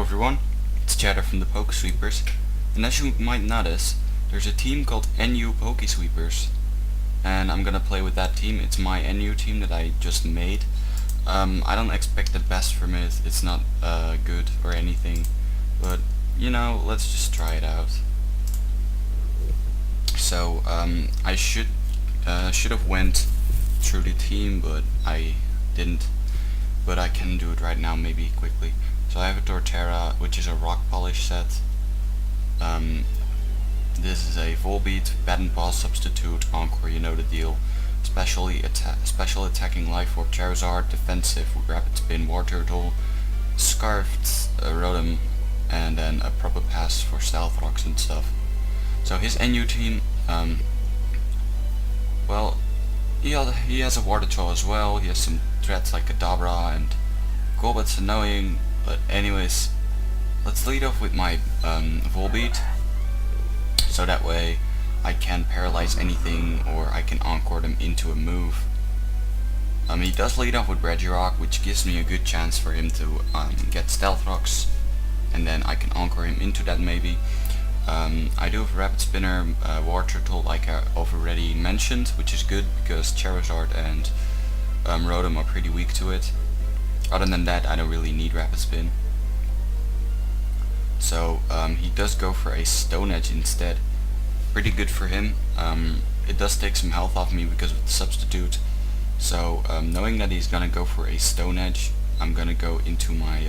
everyone, it's Chatter from the Pokesweepers, and as you might notice, there's a team called NU Pokesweepers, and I'm gonna play with that team. It's my NU team that I just made. I don't expect the best from it, it's not good or anything, but you know, let's just try it out. So I should have went through the team, but I didn't. But I can do it right now, maybe quickly. So I have a Torterra, which is a rock polish set. This is a Volbeat, Bat and Ball substitute, Encore, you know the deal. Special attacking Life Orb Charizard, defensive with Rapid Spin, War Turtle, Scarfed Rotom, and then a proper pass for Stealth Rocks and stuff. So his NU team, well, he has a Water Troll as well. He has some threats like Kadabra and Golbat's annoying, but anyways, let's lead off with my Volbeat, so that way I can paralyze anything or I can Encore them into a move. He does lead off with Regirock, which gives me a good chance for him to get Stealth Rocks, and then I can Encore him into that maybe. I do have Rapid Spinner, War Turtle like I already mentioned, which is good because Charizard and Rotom are pretty weak to it. Other than that, I don't really need Rapid Spin. So he does go for a Stone Edge instead. Pretty good for him. It does take some health off me because of the substitute. So knowing that he's gonna go for a Stone Edge, I'm gonna go into my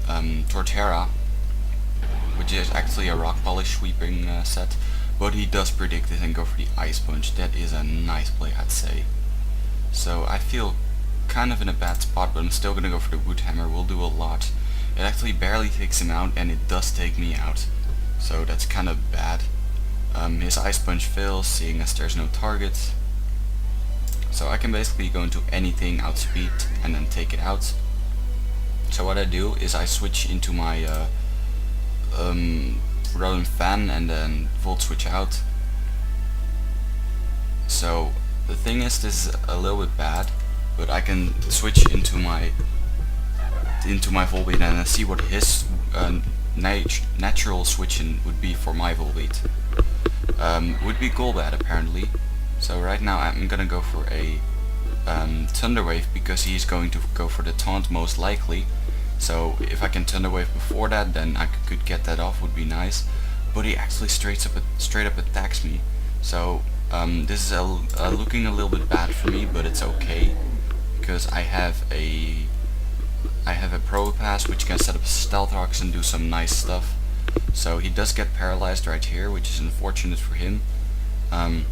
Torterra, which is actually a rock polish sweeping set, but he does predict it and go for the Ice Punch. That is a nice play, I'd say. So I feel kind of in a bad spot, but I'm still gonna go for the Wood Hammer. Will do a lot. It actually barely takes him out, and it does take me out, so that's kind of bad. His Ice Punch fails, seeing as there's no target, so I can basically go into anything, outspeed, and then take it out. So what I do is I switch into my Rotom Fan and then Volt Switch out. So the thing is, this is a little bit bad, but I can switch into my Volbeat and see what his natural switching would be for my Volbeat. Would be Golbat apparently. So right now I'm gonna go for a Thunder Wave because he's going to go for the taunt most likely. So if I can Thunder Wave before that, then I could get that off, would be nice. But he actually straight up attacks me. So this is looking a little bit bad for me, but it's okay because I have a Pro Pass which can set up Stealth Rocks and do some nice stuff. So he does get paralyzed right here, which is unfortunate for him. I'm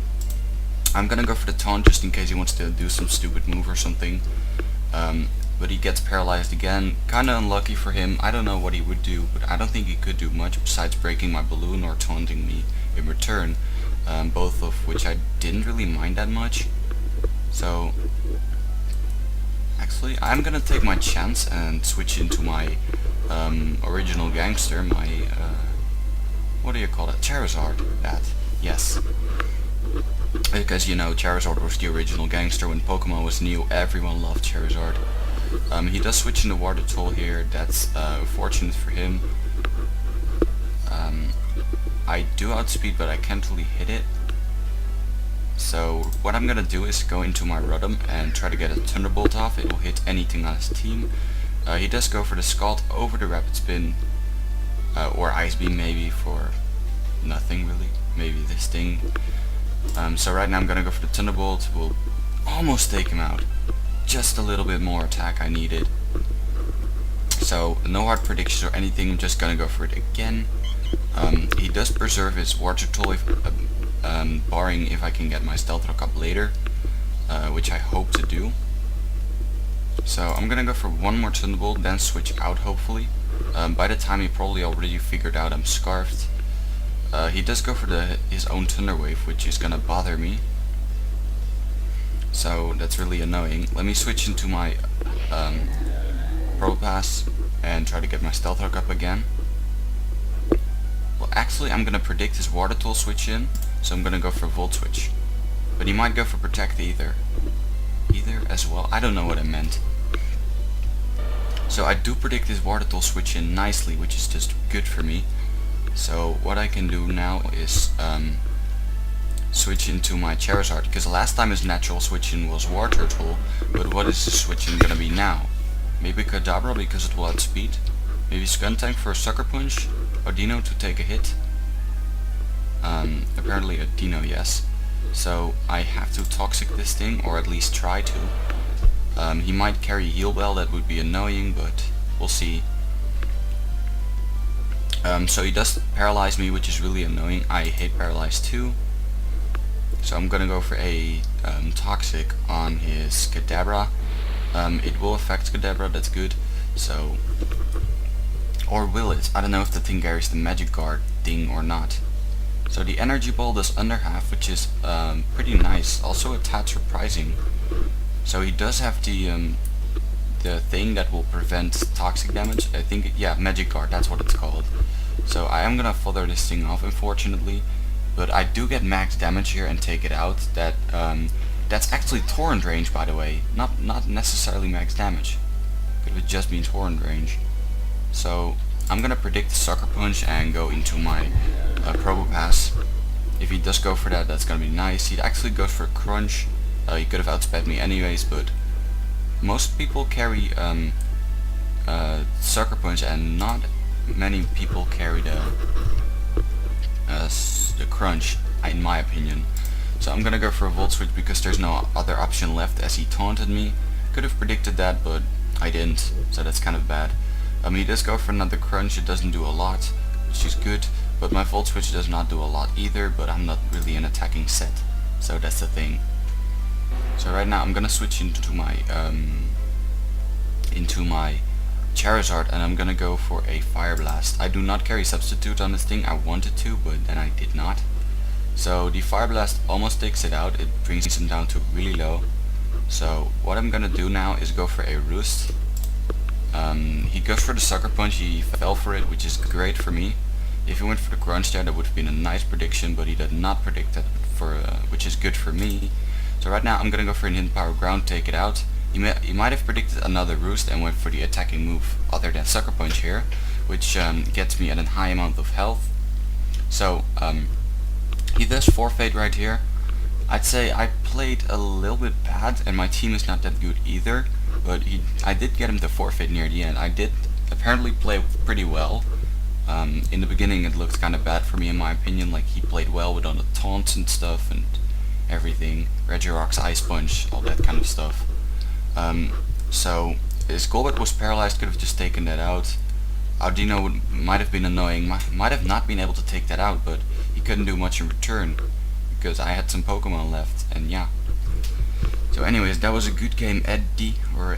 gonna go for the taunt just in case he wants to do some stupid move or something. But he gets paralyzed again. Kinda unlucky for him. I don't know what he would do, but I don't think he could do much besides breaking my balloon or taunting me in return. Both of which I didn't really mind that much. So actually I'm gonna take my chance and switch into my original gangster, my what do you call it? Charizard. That, yes. Because you know, Charizard was the original gangster when Pokemon was new. Everyone loved Charizard. He does switch into Water Troll here. That's fortunate for him. I do outspeed, but I can't really hit it. So what I'm gonna do is go into my Rotom and try to get a Thunderbolt off. It will hit anything on his team. He does go for the Scald over the Rapid Spin, or Ice Beam maybe for nothing really. Maybe this thing. So right now I'm gonna go for the Thunderbolt. Will almost take him out. Just a little bit more attack I needed. So no hard predictions or anything. I'm just gonna go for it again. He does preserve his Water Troll, barring if I can get my Stealth Rock up later, which I hope to do. So I'm gonna go for one more Thunderbolt, then switch out hopefully. By the time he probably already figured out I'm Scarfed. He does go for his own Thunder Wave, which is gonna bother me. So that's really annoying. Let me switch into my Pro Pass and try to get my Stealth Rock up again. Well, actually I'm gonna predict his Water Troll switch in, so I'm gonna go for Volt Switch. But he might go for Protect either as well. I don't know what I meant. So I do predict this Wartortle will switch in nicely, which is just good for me. So what I can do now is switch into my Charizard, because last time his natural switch in was Wartortle, but what is the switch in gonna be now? Maybe Kadabra because it will outspeed, maybe Skuntank for a Sucker Punch, or Dino to take a hit. Apparently a Dino, yes. So I have to Toxic this thing, or at least try to. He might carry Heal Bell, that would be annoying, but we'll see. So he does paralyze me, which is really annoying. I hate paralyze too. So I'm gonna go for a Toxic on his Kadabra. It will affect Kadabra, that's good. So, or will it? I don't know if the thing carries the Magic Guard thing or not. So the Energy Ball does under half, which is pretty nice. Also a tad surprising. So he does have the thing that will prevent toxic damage. I think, yeah, Magic Guard, that's what it's called. So I am gonna further this thing off, unfortunately. But I do get max damage here and take it out. That's actually torrent range, by the way. Not necessarily max damage. It would just be torrent range. So I'm gonna predict Sucker Punch and go into my Probopass. If he does go for that, that's gonna be nice. He actually goes for a Crunch. He could have outsped me anyways, but most people carry Sucker Punch, and not many people carry the Crunch, in my opinion. So I'm gonna go for a Volt Switch because there's no other option left, as he taunted me. Could have predicted that, but I didn't, so that's kind of bad. He does go for another Crunch. It doesn't do a lot, which is good, but my Volt Switch does not do a lot either, but I'm not really an attacking set, so that's the thing. So right now I'm gonna switch into my Charizard, and I'm gonna go for a Fire Blast. I do not carry Substitute on this thing. I wanted to, but then I did not. So the Fire Blast almost takes it out. It brings him down to really low. So what I'm gonna do now is go for a Roost. He goes for the Sucker Punch. He fell for it, which is great for me. If he went for the Crunch there, that would have been a nice prediction, but he did not predict that, which is good for me. So right now I'm gonna go for an Hidden Power Ground, take it out. He might have predicted another Roost and went for the attacking move other than Sucker Punch here, which gets me at a high amount of health. So he does forfeit right here. I'd say I played a little bit bad, and my team is not that good either, but I did get him to forfeit near the end. I did apparently play pretty well. In the beginning it looked kind of bad for me, in my opinion. Like, he played well with all the taunts and stuff and everything, Regirock's Ice Punch, all that kind of stuff. So his Golbat was paralyzed, could have just taken that out. Audino might have been annoying, might have not been able to take that out, but he couldn't do much in return because I had some Pokemon left, and yeah. So anyways, that was a good game, Eddie or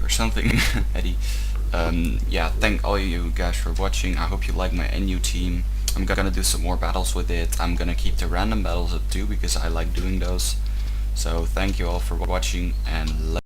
something. Eddie. Yeah, thank all you guys for watching. I hope you like my NU team. I'm gonna do some more battles with it. I'm gonna keep the random battles up too because I like doing those. So thank you all for watching, and